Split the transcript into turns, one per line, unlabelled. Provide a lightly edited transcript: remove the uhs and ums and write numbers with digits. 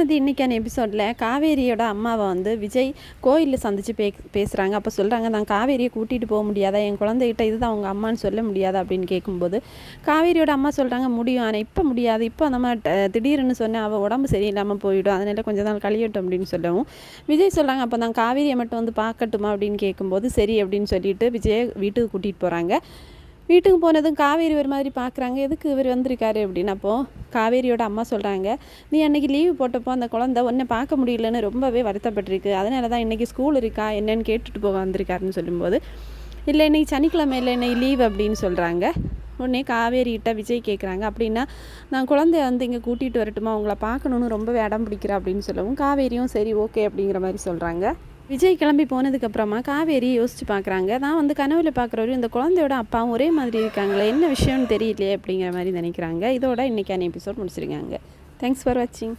போனது இன்றைக்கான எபிசோடில் காவேரியோட அம்மாவை வந்து விஜய் கோயிலில் சந்தித்து பேசுகிறாங்க. அப்போ சொல்கிறாங்க, நான் காவேரியை கூட்டிகிட்டு போக முடியாதா, என் குழந்தைகிட்ட இதுதான் அவங்க அம்மான்னு சொல்ல முடியாதா அப்படின்னு கேட்கும்போது காவேரியோட அம்மா சொல்கிறாங்க, முடியும், ஆனால் இப்போ முடியாது, இப்போ நம்ம திடீர்னு சொன்னேன் அவள் உடம்பு சரியில்லாமல் போயிடும், அதனால கொஞ்சம் நாள் கழியட்டும் அப்படின்னு சொல்லவும் விஜய் சொல்கிறாங்க, அப்போ நான் காவேரியை மட்டும் வந்து பார்க்கட்டுமா அப்படின்னு கேட்கும்போது சரி அப்படின்னு சொல்லிட்டு விஜயை வீட்டுக்கு கூட்டிகிட்டு போகிறாங்க. வீட்டுக்கு போனதும் காவேரி ஒரு மாதிரி பார்க்குறாங்க, எதுக்கு இவர் வந்திருக்காரு அப்படின்னு. அப்போது காவேரியோட அம்மா சொல்கிறாங்க, நீ அன்றைக்கி லீவு போட்டப்போ அந்த குழந்தை உன்னை பார்க்க முடியலன்னு ரொம்பவே வருத்தப்பட்டிருக்கு, அதனால தான் இன்றைக்கி ஸ்கூல் இருக்கா என்னன்னு கேட்டுட்டு போக வந்திருக்காருன்னு சொல்லும்போது, இல்லை இன்றைக்கி சனிக்கிழமை இல்லை இன்னைக்கு லீவ் அப்படின்னு சொல்கிறாங்க. உடனே காவேரிகிட்ட விஜய் கேட்குறாங்க, அப்படின்னா நான் குழந்தைய வந்து இங்கே கூட்டிகிட்டு வரட்டுமா, உங்களை பார்க்கணுன்னு ரொம்பவே இடம் பிடிக்கிறா அப்படின்னு சொல்லவும் காவேரியும் சரி ஓகே அப்படிங்கிற மாதிரி சொல்கிறாங்க. விஜய் கிளம்பி போனதுக்கப்புறமா காவேரி யோசித்து பார்க்குறாங்க, நான் வந்து கனவுல பார்க்குறவரையும் இந்த குழந்தையோட அப்பாவும் ஒரே மாதிரி இருக்காங்களே, என்ன விஷயம்னு தெரியலையே அப்படிங்கிற மாதிரி நினைக்கிறாங்க. இதோட இன்றைக்கான எபிசோட் முடிச்சிருக்காங்க. தேங்க்ஸ் ஃபார் வாட்சிங்.